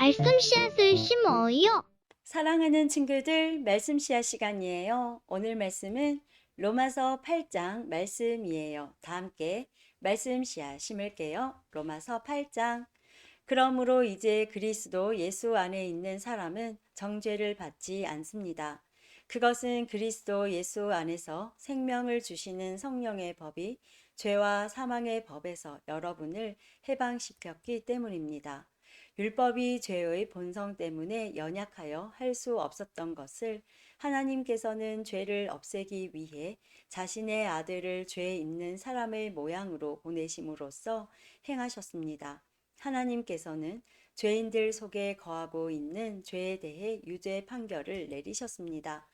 말씀 씨앗을 심어요. 사랑하는 친구들, 말씀 씨앗 시간이에요. 오늘 말씀은 로마서 8장 말씀이에요. 다 함께 말씀 씨앗 심을게요. 로마서 8장. 그러므로 이제 그리스도 예수 안에 있는 사람은 정죄를 받지 않습니다. 그것은 그리스도 예수 안에서 생명을 주시는 성령의 법이 죄와 사망의 법에서 여러분을 해방시켰기 때문입니다. 율법이 죄의 본성 때문에 연약하여 할 수 없었던 것을 하나님께서는 죄를 없애기 위해 자신의 아들을 죄 있는 사람의 모양으로 보내심으로써 행하셨습니다. 하나님께서는 죄인들 속에 거하고 있는 죄에 대해 유죄 판결을 내리셨습니다.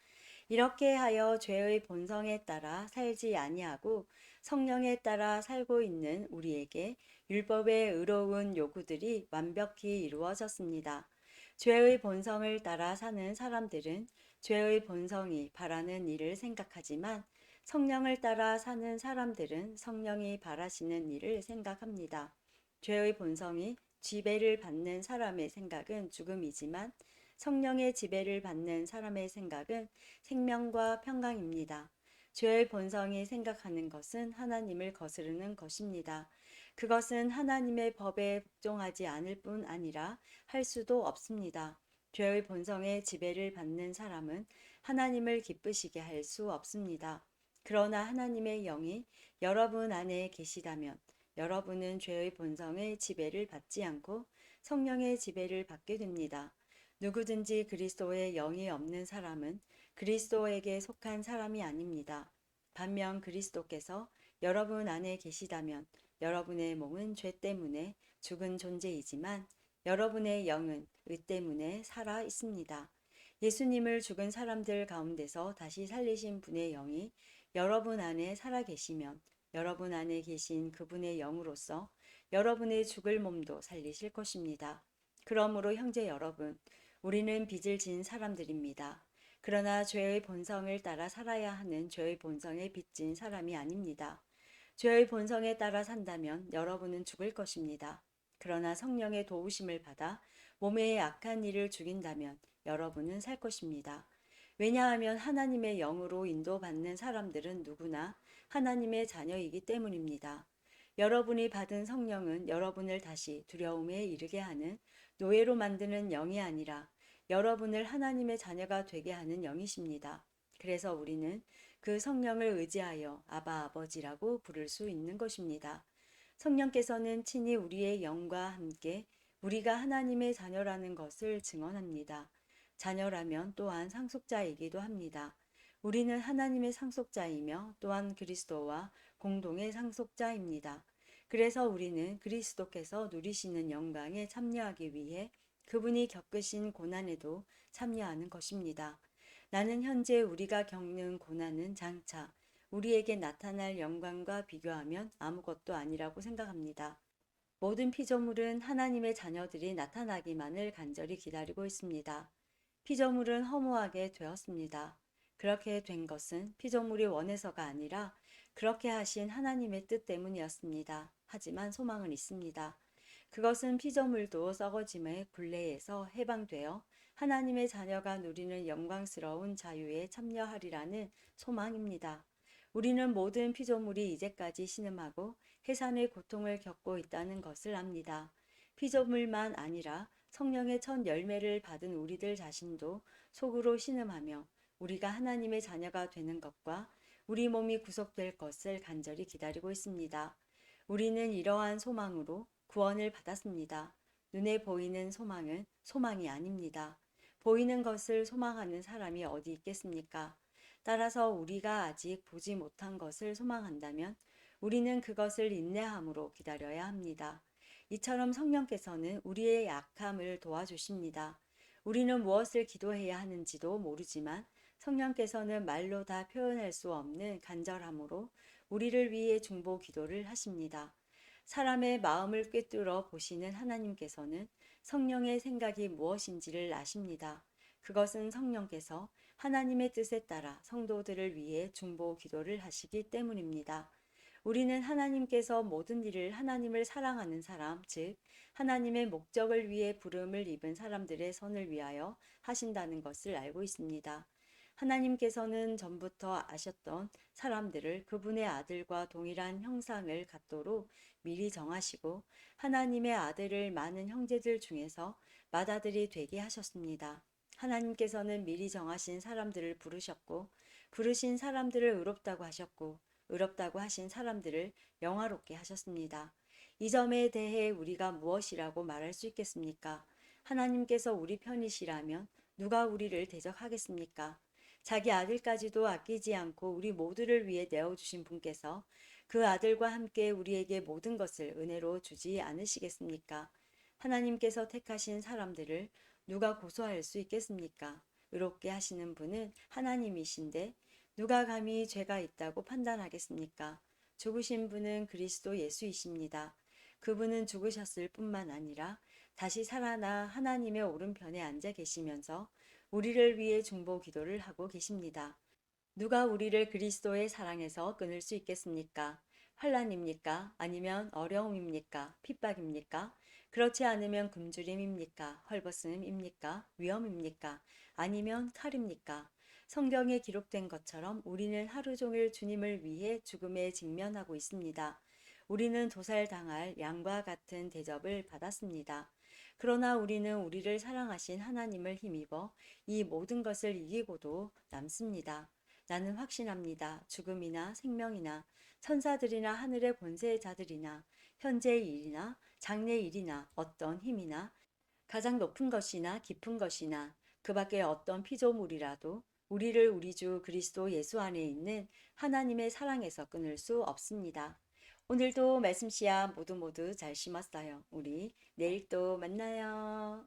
이렇게 하여 죄의 본성에 따라 살지 아니하고 성령에 따라 살고 있는 우리에게 율법의 의로운 요구들이 완벽히 이루어졌습니다. 죄의 본성을 따라 사는 사람들은 죄의 본성이 바라는 일을 생각하지만 성령을 따라 사는 사람들은 성령이 바라시는 일을 생각합니다. 죄의 본성이 지배를 받는 사람의 생각은 죽음이지만 성령의 지배를 받는 사람의 생각은 생명과 평강입니다. 죄의 본성이 생각하는 것은 하나님을 거스르는 것입니다. 그것은 하나님의 법에 복종하지 않을 뿐 아니라 할 수도 없습니다. 죄의 본성의 지배를 받는 사람은 하나님을 기쁘시게 할 수 없습니다. 그러나 하나님의 영이 여러분 안에 계시다면 여러분은 죄의 본성의 지배를 받지 않고 성령의 지배를 받게 됩니다. 누구든지 그리스도의 영이 없는 사람은 그리스도에게 속한 사람이 아닙니다. 반면 그리스도께서 여러분 안에 계시다면 여러분의 몸은 죄 때문에 죽은 존재이지만 여러분의 영은 의 때문에 살아 있습니다. 예수님을 죽은 사람들 가운데서 다시 살리신 분의 영이 여러분 안에 살아 계시면 여러분 안에 계신 그분의 영으로서 여러분의 죽을 몸도 살리실 것입니다. 그러므로 형제 여러분, 우리는 빚을 진 사람들입니다. 그러나 죄의 본성을 따라 살아야 하는 죄의 본성에 빚진 사람이 아닙니다. 죄의 본성에 따라 산다면 여러분은 죽을 것입니다. 그러나 성령의 도우심을 받아 몸의 악한 일을 죽인다면 여러분은 살 것입니다. 왜냐하면 하나님의 영으로 인도받는 사람들은 누구나 하나님의 자녀이기 때문입니다. 여러분이 받은 성령은 여러분을 다시 두려움에 이르게 하는 노예로 만드는 영이 아니라 여러분을 하나님의 자녀가 되게 하는 영이십니다. 그래서 우리는 그 성령을 의지하여 아바 아버지라고 부를 수 있는 것입니다. 성령께서는 친히 우리의 영과 함께 우리가 하나님의 자녀라는 것을 증언합니다. 자녀라면 또한 상속자이기도 합니다. 우리는 하나님의 상속자이며 또한 그리스도와 공동의 상속자입니다. 그래서 우리는 그리스도께서 누리시는 영광에 참여하기 위해 그분이 겪으신 고난에도 참여하는 것입니다. 나는 현재 우리가 겪는 고난은 장차 우리에게 나타날 영광과 비교하면 아무것도 아니라고 생각합니다. 모든 피조물은 하나님의 자녀들이 나타나기만을 간절히 기다리고 있습니다. 피조물은 허무하게 되었습니다. 그렇게 된 것은 피조물이 원해서가 아니라 그렇게 하신 하나님의 뜻 때문이었습니다. 하지만 소망은 있습니다. 그것은 피조물도 썩어짐의 굴레에서 해방되어 하나님의 자녀가 누리는 영광스러운 자유에 참여하리라는 소망입니다. 우리는 모든 피조물이 이제까지 신음하고 해산의 고통을 겪고 있다는 것을 압니다. 피조물만 아니라 성령의 첫 열매를 받은 우리들 자신도 속으로 신음하며 우리가 하나님의 자녀가 되는 것과 우리 몸이 구속될 것을 간절히 기다리고 있습니다. 우리는 이러한 소망으로 구원을 받았습니다. 눈에 보이는 소망은 소망이 아닙니다. 보이는 것을 소망하는 사람이 어디 있겠습니까? 따라서 우리가 아직 보지 못한 것을 소망한다면 우리는 그것을 인내함으로 기다려야 합니다. 이처럼 성령께서는 우리의 약함을 도와주십니다. 우리는 무엇을 기도해야 하는지도 모르지만 성령께서는 말로 다 표현할 수 없는 간절함으로 우리를 위해 중보 기도를 하십니다. 사람의 마음을 꿰뚫어 보시는 하나님께서는 성령의 생각이 무엇인지를 아십니다. 그것은 성령께서 하나님의 뜻에 따라 성도들을 위해 중보 기도를 하시기 때문입니다. 우리는 하나님께서 모든 일을 하나님을 사랑하는 사람, 즉 하나님의 목적을 위해 부름을 입은 사람들의 선을 위하여 하신다는 것을 알고 있습니다. 하나님께서는 전부터 아셨던 사람들을 그분의 아들과 동일한 형상을 갖도록 미리 정하시고 하나님의 아들을 많은 형제들 중에서 맏아들이 되게 하셨습니다. 하나님께서는 미리 정하신 사람들을 부르셨고 부르신 사람들을 의롭다고 하셨고 의롭다고 하신 사람들을 영화롭게 하셨습니다. 이 점에 대해 우리가 무엇이라고 말할 수 있겠습니까? 하나님께서 우리 편이시라면 누가 우리를 대적하겠습니까? 자기 아들까지도 아끼지 않고 우리 모두를 위해 내어주신 분께서 그 아들과 함께 우리에게 모든 것을 은혜로 주지 않으시겠습니까? 하나님께서 택하신 사람들을 누가 고소할 수 있겠습니까? 의롭게 하시는 분은 하나님이신데 누가 감히 죄가 있다고 판단하겠습니까? 죽으신 분은 그리스도 예수이십니다. 그분은 죽으셨을 뿐만 아니라 다시 살아나 하나님의 오른편에 앉아 계시면서 우리를 위해 중보 기도를 하고 계십니다. 누가 우리를 그리스도의 사랑에서 끊을 수 있겠습니까? 환난입니까? 아니면 어려움입니까? 핍박입니까? 그렇지 않으면 굶주림입니까? 헐벗음입니까? 위험입니까? 아니면 칼입니까? 성경에 기록된 것처럼 우리는 하루 종일 주님을 위해 죽음에 직면하고 있습니다. 우리는 도살당할 양과 같은 대접을 받았습니다. 그러나 우리는 우리를 사랑하신 하나님을 힘입어 이 모든 것을 이기고도 남습니다. 나는 확신합니다. 죽음이나 생명이나 천사들이나 하늘의 권세자들이나 현재의 일이나 장래의 일이나 어떤 힘이나 가장 높은 것이나 깊은 것이나 그 밖에 어떤 피조물이라도 우리를 우리 주 그리스도 예수 안에 있는 하나님의 사랑에서 끊을 수 없습니다. 오늘도 말씀 씨앗 모두 잘 심었어요. 우리 내일 또 만나요.